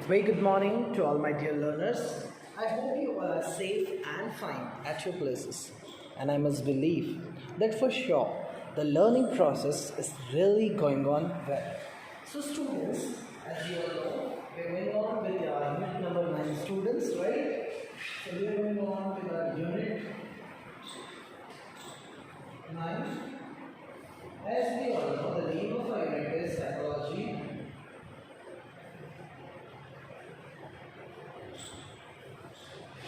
Very good morning to all my dear learners. I hope you all are safe and fine at your places. And I must believe that for sure the learning process is really going on well. So, students, as you all know, we're going on with our unit number 9 students, right? So, we're going on with our unit 9. As we all know, the name of our unit is psychology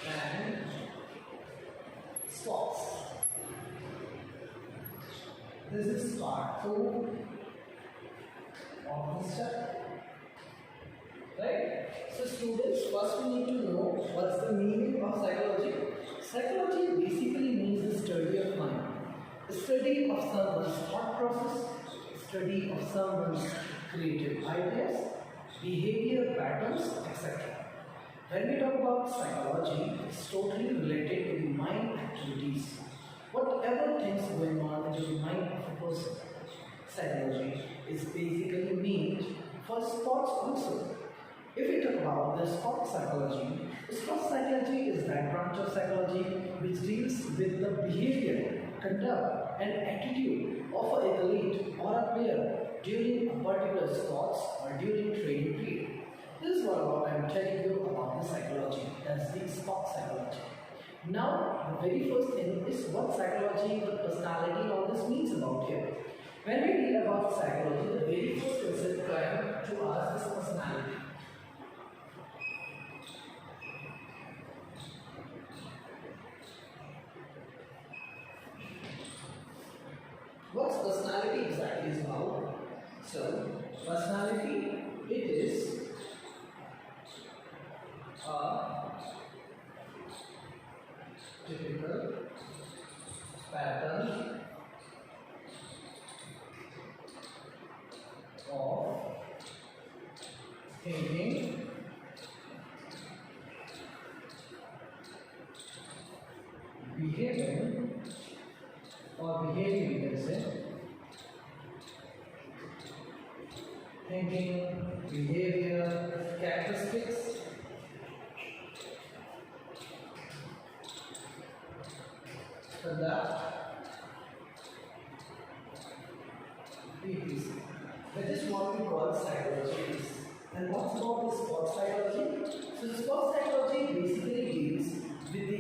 and sports. This is part 2 of this chapter. Right? So students, first we need to know what's the meaning of psychology. Psychology basically means the study of mind. The study of someone's thought process, study of someone's creative ideas, behavior patterns, etc. When we talk about psychology, it's totally related to the mind activities. Whatever things going on in the mind of a person. Psychology is basically meant for sports also. If we talk about the sports psychology is that branch of psychology which deals with the behavior, conduct, and attitude of an athlete or a player during a particular sports or during training period. This is what I am telling you about the psychology, that's the sports psychology. Now, the very first thing is what psychology, the personality, all this means about here. When we read about psychology, the very first concept to ask is personality. What's personality exactly is about? So, personality, it is a typical pattern of thinking, behaving, you can say, thinking, behavior, characteristics, conduct, behavior. That is what we call psychology. And what's about the sports psychology? So the sports psychology basically deals with the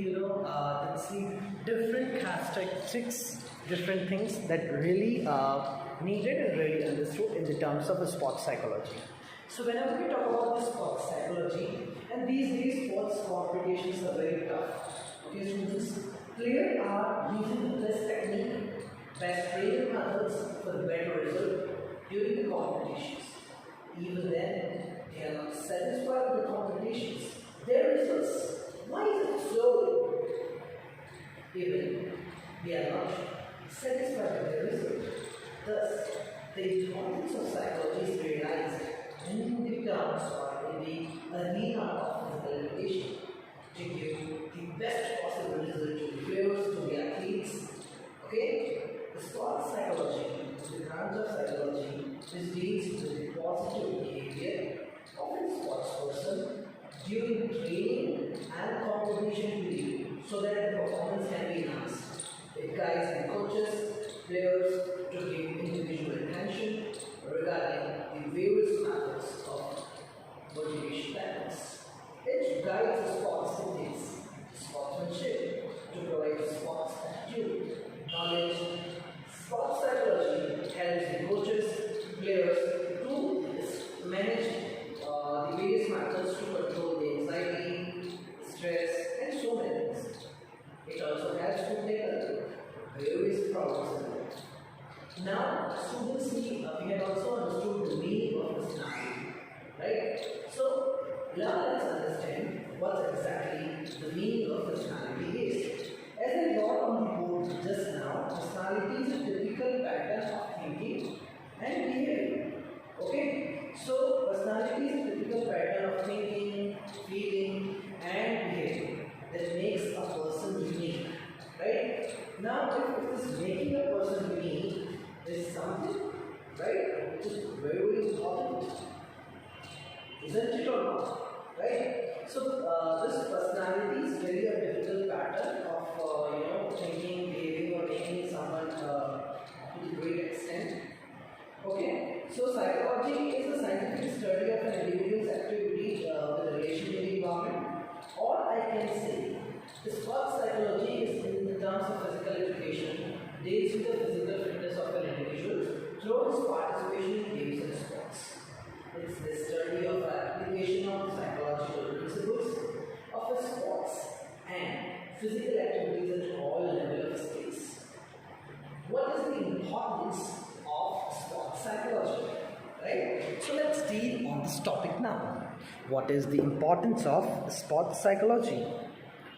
different characteristics, different things that really needed and really understood in the terms of the sports psychology. So whenever we talk about the sports psychology, and these days sports competitions are very tough. Okay, students, players are using the best technique, best training methods for the better result during the competitions. Even then, they are not satisfied with the competitions. Their results, why is it so? Even they are not satisfied with their result. Thus, the importance of psychology is realized in the terms or in the arena of physical education to give the best possible result to the players, to the athletes. Okay? The sports psychology, the branch of psychology, which deals with the positive behavior of a sports person during training and competition period so that the performance can be enhanced. It guides the coaches, players to give individual attention regarding the various methods of motivation patterns. It guides the sports techniques, sportsmanship, to provide the sports attitude, knowledge. Sports psychology helps the coaches, players to manage the various methods to control the anxiety, stress, and so many things. It also helps to tackle various problems in life. Now, students see, we have also understood the meaning of personality, right? So, now let's understand what exactly the meaning of personality is. As I got on the board just now, personality is a typical pattern of thinking and behavior. Okay? So, personality is a typical pattern of thinking, feeling, and behavior that makes a person unique. Right? Now, if it is making a person unique, there is something, right, which is very, very important. isn't it or not? Right? So this personality is very a difficult pattern of thinking, behaving, or making someone to a great extent. Okay, so psychology is a scientific study of an individual's activity with relation to the environment. Or I can say, the sports psychology is in terms of physical education, deals with the physical fitness of an individual through his participation in games and sports. It's the study of application of psychological principles of a sports and physical activities at all levels of space. What is the importance of sports psychology? Right? So let's deal on this topic now. What is the importance of sports psychology?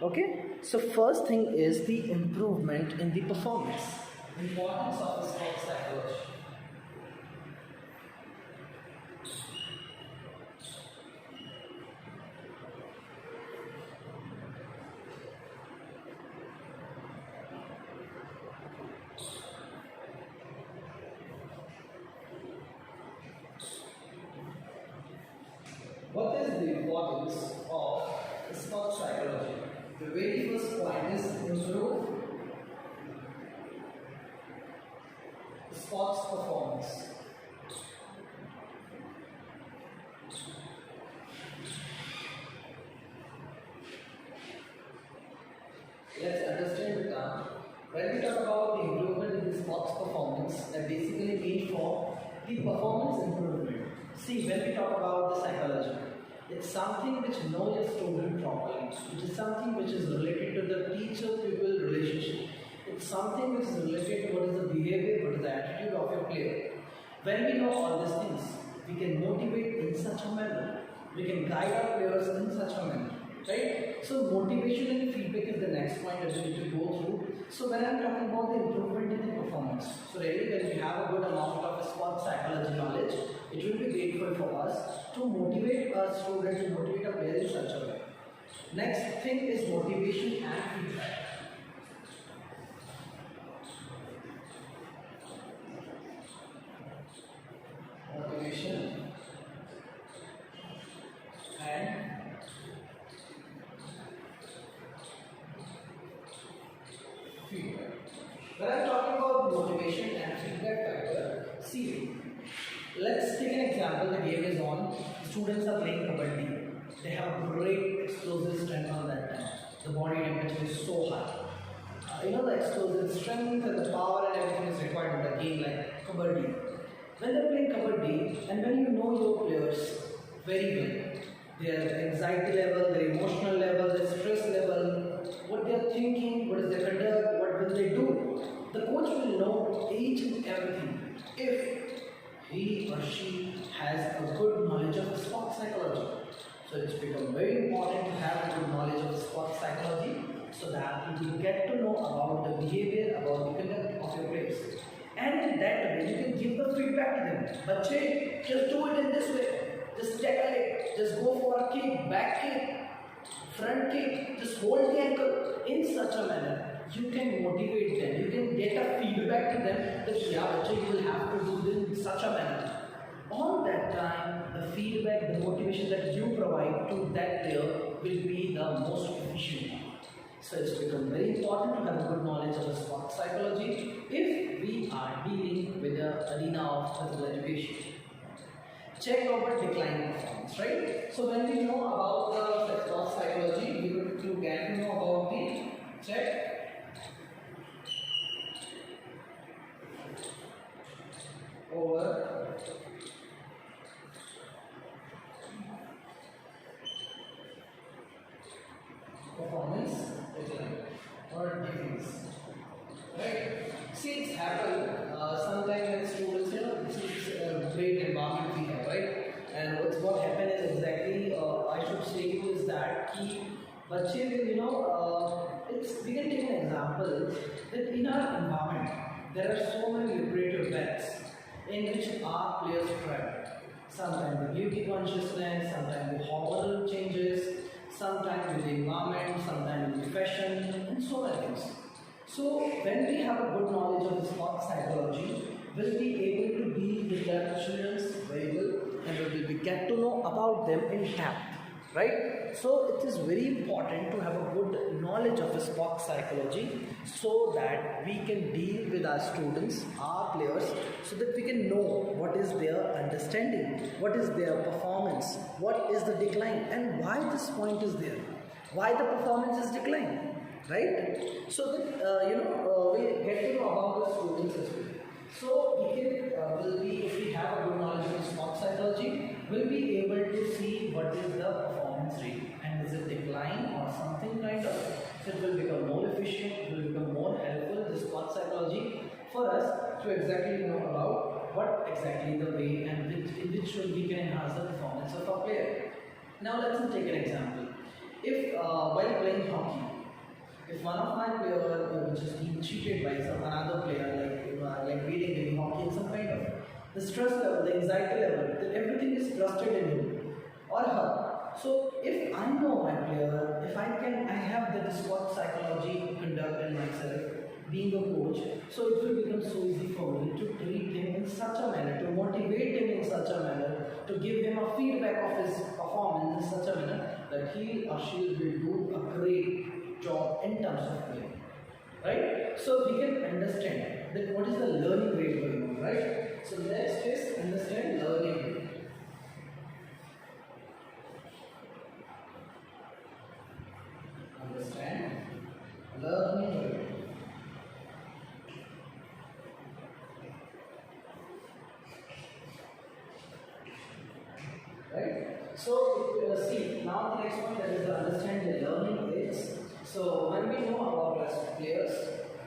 Okay, so first thing is the improvement in the performance. Importance of sports psychology. What is the importance of sports psychology? The very first point is improve sports performance. Let's understand the term. When we talk about the improvement in the sports performance, that basically means for the performance improvement. See, when we talk about the psychology, it's something which knows your student properly. It is something which is related to the teacher-pupil relationship. It's something which is related to what is the behavior, what is the attitude of your player. When we know all these things, we can motivate in such a manner. We can guide our players in such a manner. Right? So motivation and feedback is the next point that we need to go through. So when I'm talking about the improvement in the performance, so really when we have a good amount of sports psychology knowledge, it will be grateful for us to motivate our student, to motivate a player in such a way. Next thing is motivation and feedback. Motivation and feedback. When I'm talking about motivation and feedback factor, see, let's take an example. The game is on. Students are playing kabaddi. They have great explosive strength on that time. The body temperature is so high. The explosive strength and the power and everything is required in the game like kabaddi. When they're playing kabaddi and when you know your players very well, their anxiety level, their emotional level, their stress level, what they are thinking, what is their conduct, what will they do, the coach will know each and everything if he or she has a good knowledge of sports psychology. So it's become very important to have a good knowledge of sports psychology so that you will get to know about the behavior, about the conduct of your players. And in that way, you can give the feedback to them. But hey, just do it in this way. Just tackle it. Just go for a kick, back kick, front kick. Just hold the ankle in such a manner. You can motivate them. You can get a feedback to them that yeah, bacha, you will have to do this in such a manner. On that time, the feedback, the motivation that you provide to that player will be the most efficient one. So it's become very important to have a good knowledge of the sports psychology if we are dealing with the arena of physical education. Check over decline performance, right? So when we know about the sports psychology, we will get to know about the check over performance decline or decrease, right? See, it's happened sometimes when students, this is a great environment we have, right? And what happened is exactly, I should say to you is that ki bache will, we can take an example that in our environment there are so many lucrative bets in which our players travel. Sometimes the beauty consciousness, sometimes the hormonal changes, sometimes with the environment, sometimes with the fashion, and so many things. So when we have a good knowledge of the sports psychology, we'll be able to deal with the children's very well and we will get to know about them in depth, right? So it is very important to have a good knowledge of sports psychology so that we can deal with our students, our players, so that we can know what is their understanding, what is their performance, what is the decline, and why this point is there, why the performance is declining, right? So that we get to know about the students as well. So we can will be, if we have a good knowledge of sports psychology, we'll be able to see what is the performance rate and is it decline or something kind of. So it will become more efficient, it will become more helpful, the sports psychology, for us to exactly know about what exactly the way and in which way we can enhance the performance of a player. Now let's take an example. If while playing hockey, if one of my player which is being cheated by some another player, like beating him in hockey, some kind of the stress level, the anxiety level, everything is trusted in him or her. So if I know my player, if I have the sport psychology conduct in myself, being a coach, so it will become so easy for me to treat him in such a manner, to motivate him in such a manner, to give him a feedback of his performance in such a manner that he or she will do a great job in terms of play, right? So we can understand that what is the learning rate going on, right? So let's just understand learning rate. Understand learning rate. Right? So see, now the next one, that is to understand the learning rates. So when we know about as players,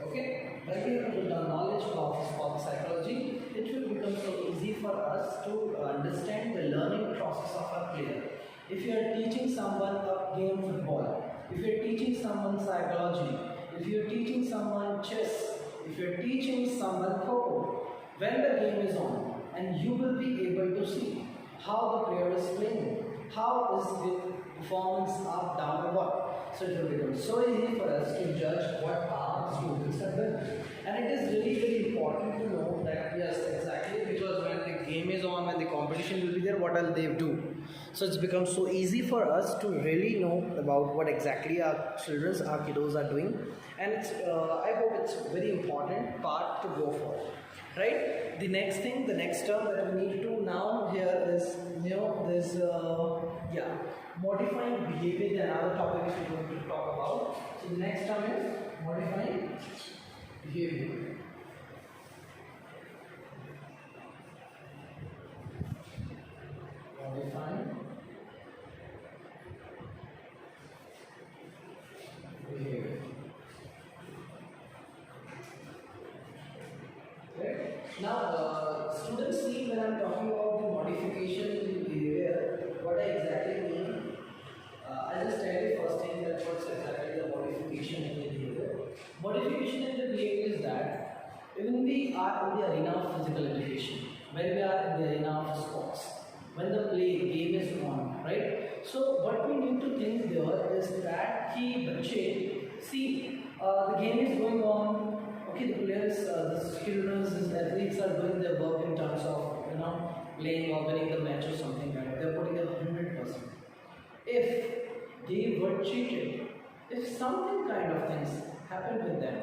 okay, when we have the knowledge of sports psychology, it will become so easy for us to understand the learning process of a player. If you are teaching someone a game football, if you are teaching someone psychology, if you are teaching someone chess, if you are teaching someone Coco, when the game is on, and you will be able to see how the player is playing, how is the performance up, down, or what. So it will become so easy for us to judge what our students have done. And it is really, really important to know that yes, exactly, because when the game is on, when the competition will be there, what will they do? So it's become so easy for us to really know about what exactly our children, our kiddos are doing. And it's, I hope it's a very important part to go for. Right? The next thing, the next term that we need to now here is, this, modifying behavior, another topic which we're going to talk about. So the next term is modifying behavior. Modifying behavior. Right? Now, students see when I'm talking about the modification in behavior, what I exactly mean. I'll just tell you first thing that what's exactly the modification in the behavior. Modification in the behavior is that when we are in the arena of physical education, when we are in the arena of sports, when the game is on, right? So what we need to think there is that the game is going on. Okay, the players, the children, the athletes are doing their work in terms of playing or winning the match or something like that. They're putting their 100%. If they were cheated, if something kind of things happen with them,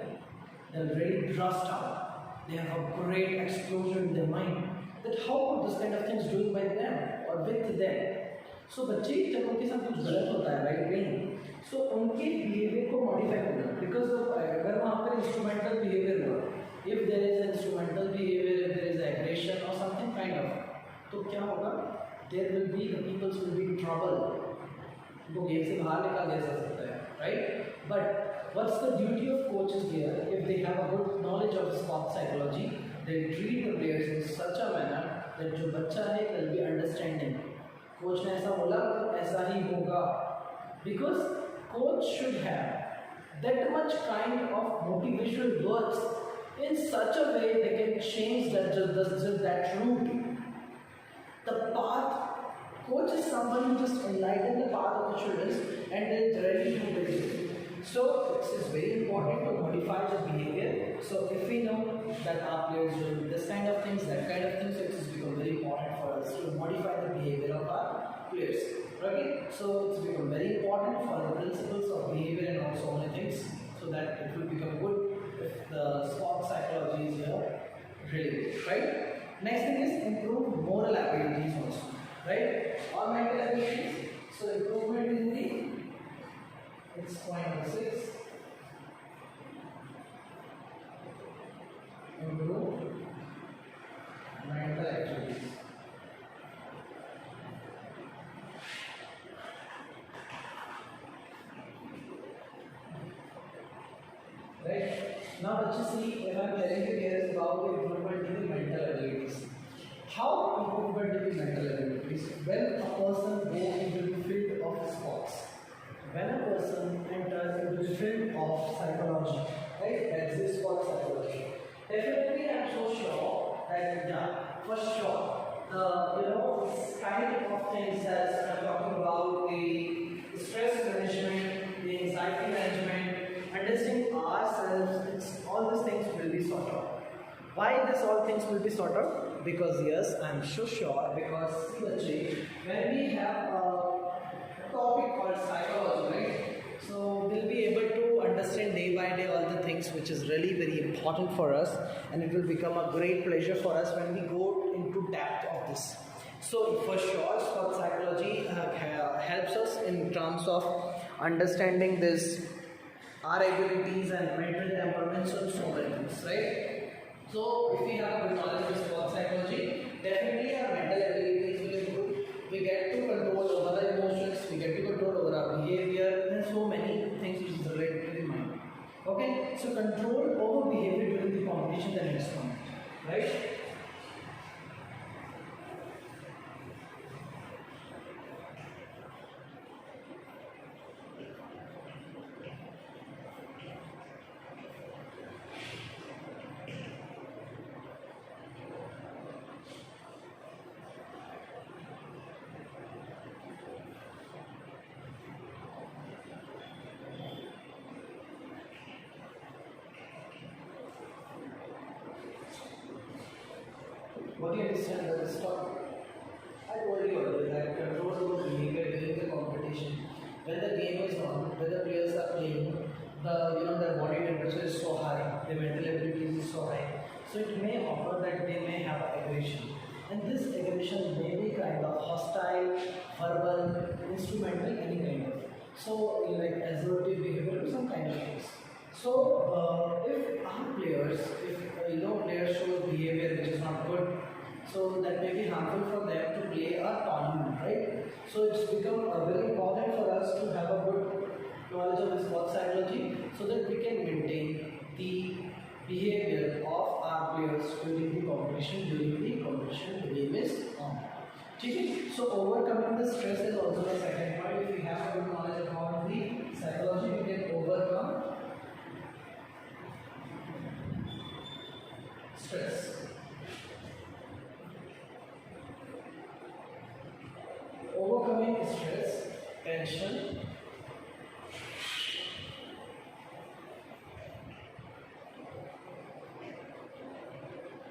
they'll really thrust out. They have a great explosion in their mind that how could this kind of things doing by them or with them. So बच्चे जब उनके साथ कुछ गलत होता है right नहीं, सो उनके बिहेवियर को मॉडिफाई करना, बिकॉज अगर वहाँ पर इंस्ट्रूमेंटल बिहेवियर हुआ, if there is instrumental behaviour, if there is aggression और समथिंग काइंड ऑफ, तो क्या होगा, there will be the peoples will be in trouble, वो गेम से बाहर निकाल दिया जा सकता है, right? But what's the duty of coaches here? If they have a good knowledge of sport psychology, they treat the players in such a manner that जो बच्चा है will be understanding. कोच ने ऐसा बोला तो ऐसा ही होगा, because coach should have that much kind of motivational words in such a way they can change that route. The path, coach is someone who just enlighten the path of the children and then ready to build it. So it is very important to modify the behavior. So if we know that our players do this kind of things, that kind of things, it has become very important for us to modify the behavior of our players. Okay, so it's become very important for the principles of behavior and also many things, so that it will become good if the sport psychology is here really good, right? Next thing is improve moral abilities also, right? All mental abilities. So improvement in the, it's point number 6. Improve mental activities. Right? Now let us see, when I am telling you here is about the improvement in the mental abilities. How improvement in the mental abilities? When a person goes into the field of sports, when a person enters into the field of psychology, right? That's the sport psychology. Definitely, I'm so sure that for sure, this kind of things as I'm talking about the stress management, the anxiety management, understanding ourselves, all these things will be sorted out. Why this all things will be sorted out? Because yes, I'm so sure, because see when we have a topic called psychology, right? So we'll be able to understand day by day all the things which is really very important for us, and it will become a great pleasure for us when we go into depth of this. So for sure, sport psychology helps us in terms of understanding this our abilities and mental temperaments and so many things, right? So if we have a good knowledge of sport psychology, definitely our mental abilities will improve. We get to control over the emotions, we get to control over our behavior, and so many things which is related to the mind. Okay, so control over behavior during the competition and next one, right? What do you understand that this topic? I told you earlier that control over behavior during the competition. When the game is on, when the players are playing, their body temperature is so high, their mental abilities is so high. So it may occur that they may have aggression. And this aggression may be kind of hostile, verbal, instrumental, any kind of. So like assertive behavior or some kind of things. So if our players, if players show behavior which is not good, so that may be harmful for them to play a tournament, right? So it's become very important for us to have a good knowledge of sport psychology, so that we can maintain the behavior of our players during the competition the game is on. Okay? So overcoming the stress is also the second point. If we have a good knowledge about the psychology, we can overcome stress. Overcoming stress, tension,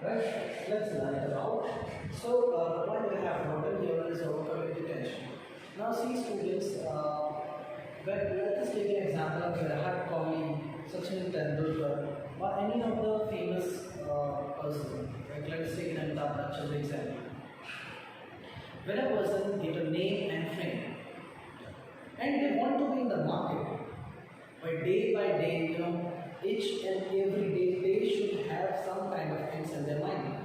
right? Let's learn it out. So, what we have noted here is overcoming the tension. Now, see, students, let us take an example of Virat Kohli, Sachin Tendulkar, or any of the famous person. Like, let us take an Amitabh Bachchan example. When a person get a name and fame, and they want to be in the market, by day, each and every day they should have some kind of things in their mind.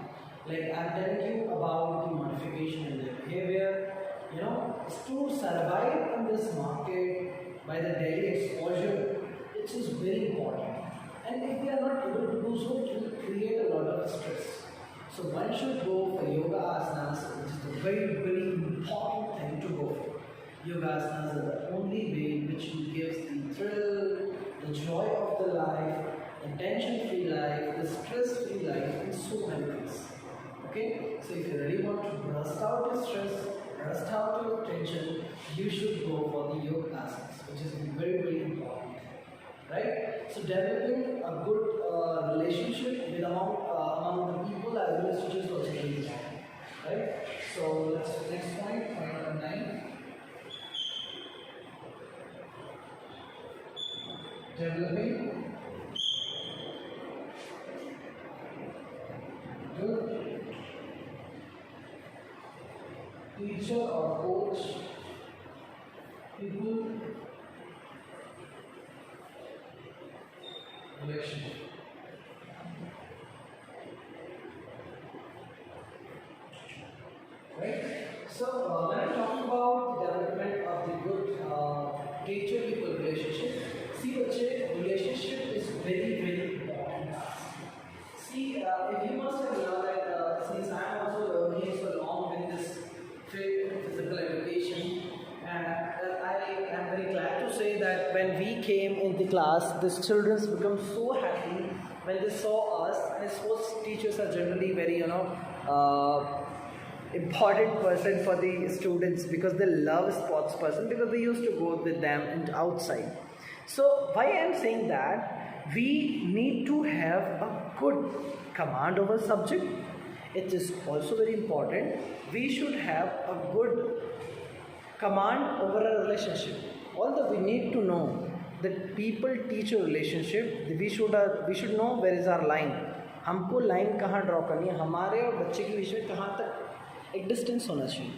Like I'm telling you about the modification in their behavior, to survive in this market by the daily exposure, it is very important. And if they are not able to do so, it will create a lot of stress. So one should go for yoga asanas, which is the very, very important thing to go for. Yoga asanas are the only way in which you gives the thrill, the joy of the life, the tension-free life, the stress-free life, and so many things. Okay? So if you really want to burst out your stress, burst out your tension, you should go for the yoga asanas, which is very, very important. right? So developing a good relationship with among the people as well as teachers is also very important, right? So let's next point number 9. Developing good teacher or coach people relationship. Right? So when I talk about the development of the good teacher-people relationship, see, bache, relationship is very, very important. See, if you must have learned that since I am also learning so long in this field of physical education, and I am very glad to say that when we came in the class, the children become so happy when they saw us. And I suppose teachers are generally very, important person for the students because they love sports person because they used to go with them and outside. So why I am saying that we need to have a good command over subject. It is also very important. We should have a good command over a relationship. Although we need to know that people-teacher relationship, we should know where is our line. हमको line कहाँ draw करनी है, हमारे और बच्चे के बीच में कहाँ तक एक डिस्टेंस होना चाहिए.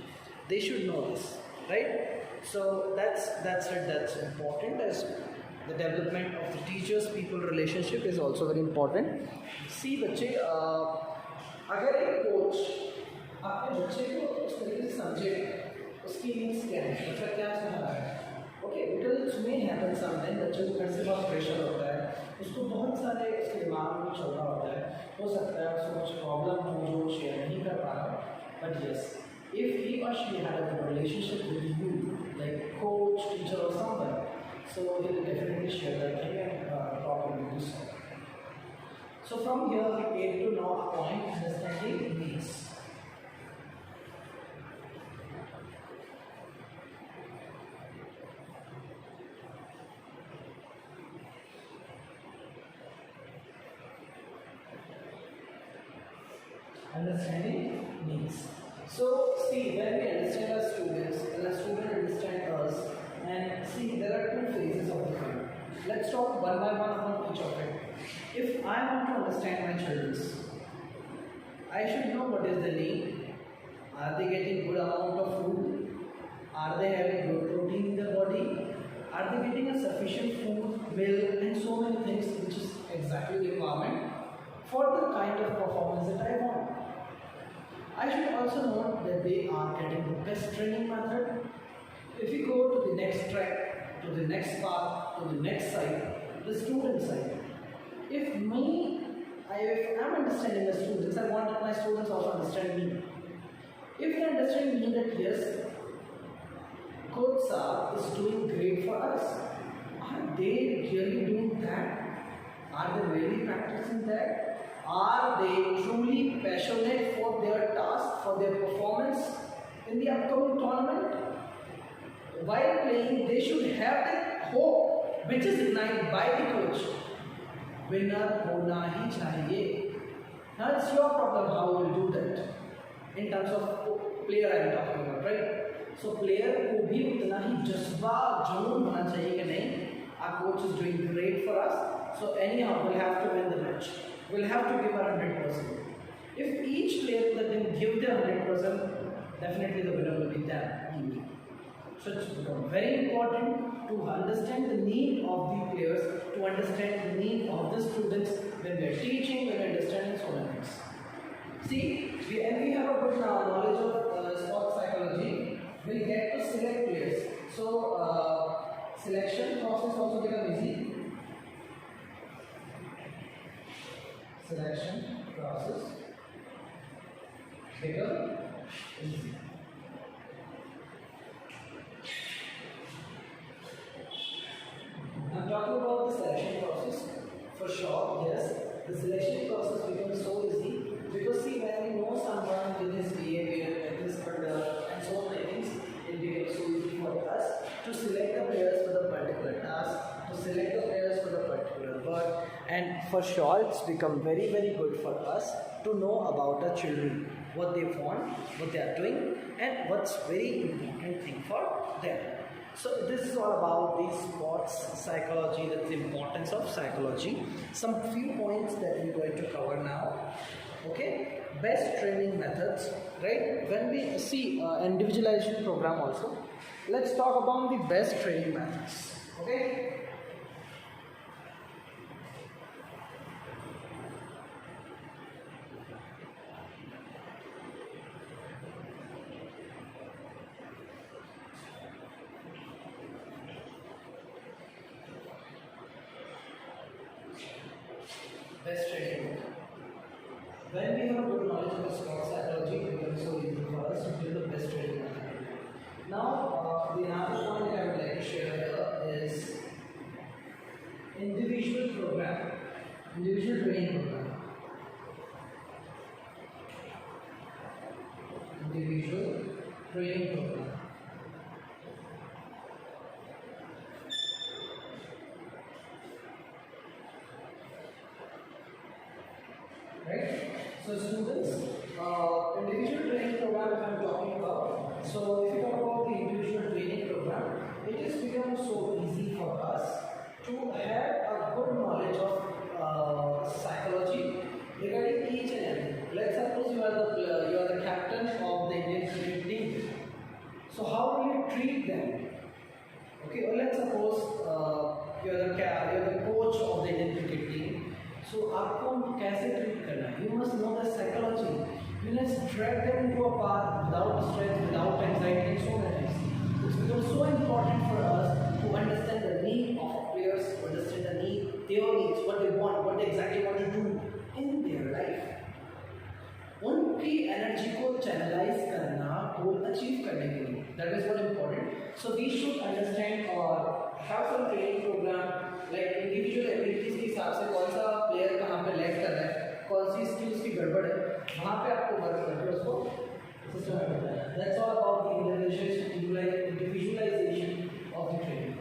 They should know this, right? So that's important. As the development of the teachers-people relationship is also very important. See बच्चे, अगर एक कोच अपने बच्चे को उस तरीके से समझे, उसकी नीड्स क्या है, मतलब क्या चाह रहा है, okay, because may happen sometime बच्चे को घर से बहुत प्रेशर होता है, उसको बहुत सारे उसके दिमाग में चल रहा होता है, हो सकता है उसको कुछ प्रॉब्लम हो जो शेयर नहीं कर पा रहा, but yes, if he or she had a good relationship with you, like coach, teacher or someone, so he will definitely share that problem with you. So from here we get to know a point, understanding needs. Understanding needs. So see, when we understand our students and our student understand us, and see, there are two phases of the field. Let's talk one by one about each of it. If I want to understand my children, I should know what is the need. Are they getting good amount of food? Are they having good protein in their body? Are they getting a sufficient food, milk, and so many things which is exactly the requirement for the kind of performance that I want. I should also note that they are getting the best training method. If we go to the next track, to the next path, to the next side, the student side. If I'm understanding the students, I want that my students also understand me. If they understand me that yes, Coach Saab is doing great for us, are they really doing that? Are they really practicing that? Are they truly passionate for their task, for their performance in the upcoming tournament? While playing, they should have that hope which is ignited by the coach. Winner hona hi chahiye. Now it's your problem how you will do that. In terms of player I am talking about, right? So player को भी उतना ही जज्बा जुनून होना चाहिए कि नहीं, our coach is doing great for us, so anyhow we'll have to win the match. We'll have to give our 100%. If each player that can give their 100%, definitely the winner will be them. So it's become very important to understand the need of the players, to understand the need of the students when we are teaching, when we are understanding so many things. See, we have a good knowledge of sports psychology. We'll get to select players. So selection process also become easy. Selection process become easy. I'm talking about the selection process. For sure, yes, the selection process becomes so easy because see, when we know someone with his behavior, with his conduct, and so many things, it becomes so easy for us to select the players for the particular task, to select the players for the particular work, and for sure it's become very good for us to know about the children, what they want, what they are doing, and what's very important thing for them. So this is all about the sports psychology, that's the importance of psychology. Some few points that we're going to cover now. Okay, best training methods, right? When we see individualization program also, let's talk about the best training methods. Okay. Best training method. When we have good knowledge of sports psychology, it becomes so easy for us to build the best training method. Now, the another point that I would like to share here is individual program, individual training program, individual training program. Right? So students, individual training program if I am talking about. So if you talk about the individual training program, it has become so easy for us to have a good knowledge of psychology regarding each and every. Let's suppose you are the captain of the Indian cricket team. So how will you treat them? Okay, or let's suppose you are the coach of the Indian cricket team. So आपको कैसे treat करना है? You must know the psychology. You must drag them into a path without stress, without anxiety, and so many things. It's become so important for us to understand the need of players, to understand the need, their needs, what they want, what they exactly want to do in their life. उनकी energy को channelize करना goal achieve करने के लिए, that is what important. So we should understand और have some training program like individual abilities के हिसाब से कौन सा प्लेयर कहाँ पे लैग कर रहा है, कौन सी स्किल्स की गड़बड़ है, वहाँ पे आपको वर्क करके उसको सिस्टम में करना है. That's all about the individualization of the training.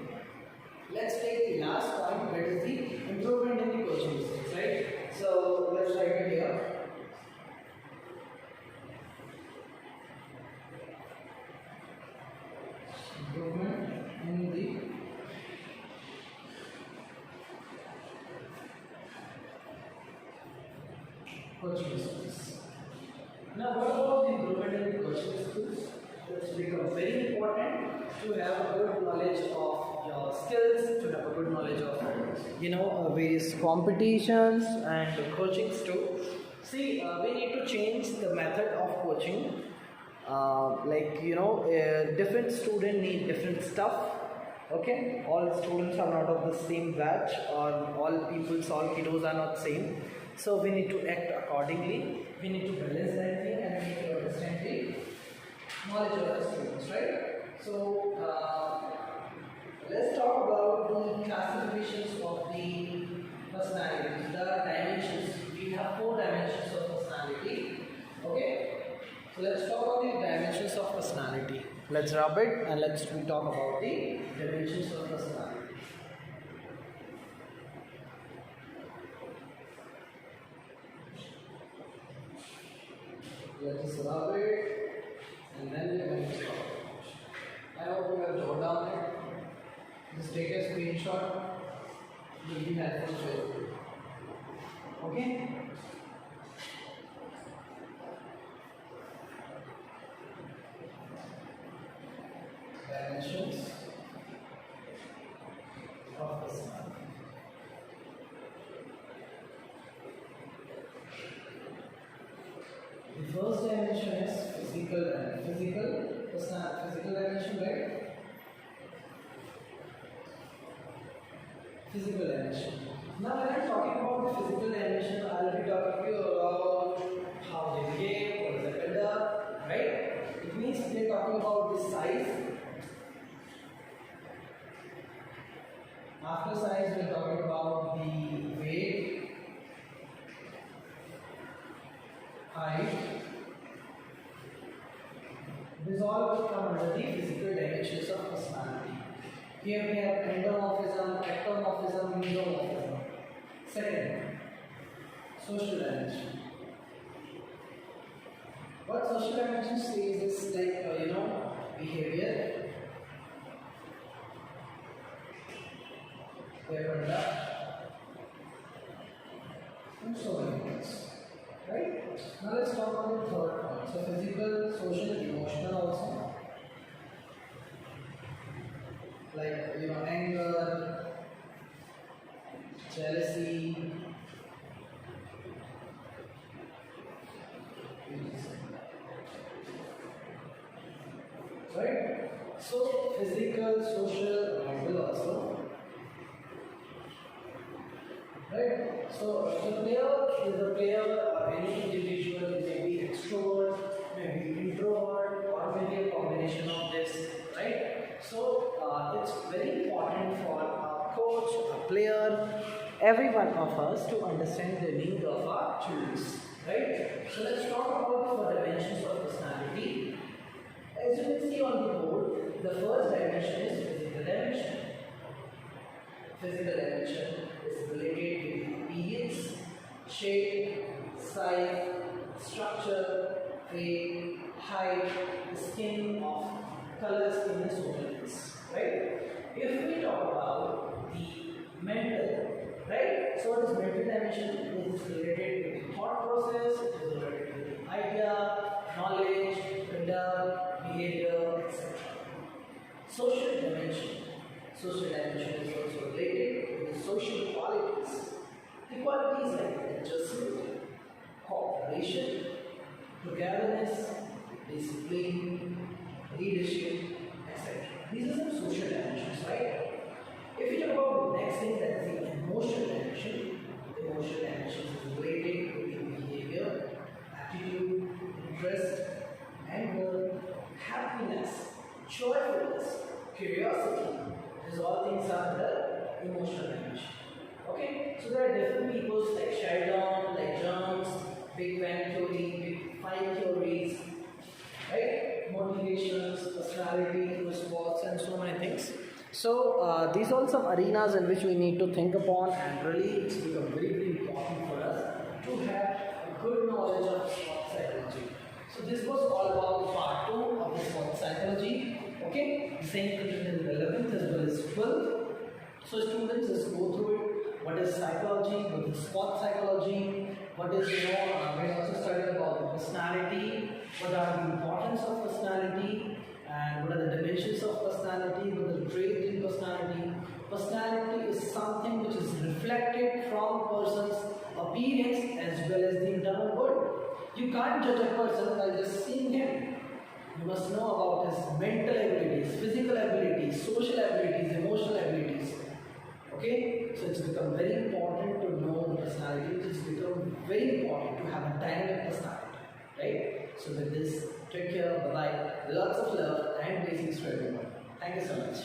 Let's take the last point, that is the improvement in the coaching skills, right? So let's write it here. Improvement in the coaching skills. Now, what about the improvement in the coaching skills? It's become very important to have a good knowledge of your skills, to have a good knowledge of various competitions and coachings too. See, we need to change the method of coaching. Different students need different stuff. Okay, all students are not of the same batch, or all kiddos are not same. So we need to act accordingly. We need to balance that thing, and we need to understand the knowledge of the students, right? So let's talk about the classifications of the personalities, the dimensions. We have 4 dimensions of personality. Okay. So let's talk about the dimensions of personality. Let's rub it and we talk about the dimensions of personality. Let us rub it and then we are going to talk about it. I hope you have jotted down it. Just take a screenshot. It will be helpful for you. Okay? Dimensions of personality. The first dimension is physical dimension, right? Physical dimension. Now when I'm talking about the physical dimension, I will be talking to you about how they behave, what is the build-up, right? It means we are talking about the size. After size, we are talking about the weight, height. This all will come under the physical dimensions of personality. Here we have endomorphism, ectomorphism, mesomorphism. Second, social dimension. What social dimension says is like behavior, conduct, and so many things. Right? Now let's talk about the third point. So physical, social, emotional also. Like anger, jealousy, right? So physical, social, mental also. Right? So the player or any individual may be extrovert, may be introvert, or maybe a combination of this, right? So it's very important for a coach, a player, every one of us to understand the need of our children, right? So let's talk about the dimensions of personality. As you can see on the board, the first dimension is physical dimension. Physical dimension is related with appearance, shape, size, structure, weight, height, skin of color, skin, and so many things. Right? If we talk about the mental, right? So what is mental dimension? It is related with the thought process, it is related with the idea, knowledge, conduct, behavior, etc. Social dimension. Social dimension is also related with the social qualities. The qualities like adjustment, cooperation, togetherness, discipline, leadership, etc. These are some social dimensions, right? If you talk about the next thing, that is the emotional dimension. The emotional dimension is related with the behavior, attitude, interest, anger, happiness, joyfulness, curiosity. These all things are the emotional dimension. Okay, so there are different peoples like Sheldon, like Jones, Big Bang Theory, Big Five theories, right? Motivations, personality, sports, and so many things. So these are all some arenas in which we need to think upon, and really it's become very, very important for us to have a good knowledge of sports psychology. So this was all about part 2 of the sports psychology. Okay, same content in 11th as well as 12th. So students, just go through it. What is psychology? What is sports psychology? What is, we also studied about the personality. What are the importance of personality? And what are the dimensions of personality? What are the traits in personality? Personality is something which is reflected from a person's appearance as well as the internal world. You can't judge a person by just seeing him. You must know about his mental abilities, physical abilities, social abilities, emotional abilities. Okay? So it's become very important to know the personality. It's become very important to have a dynamic personality. Right? So with this, take care, bye bye. Lots of love and blessings to everyone. Thank you so much.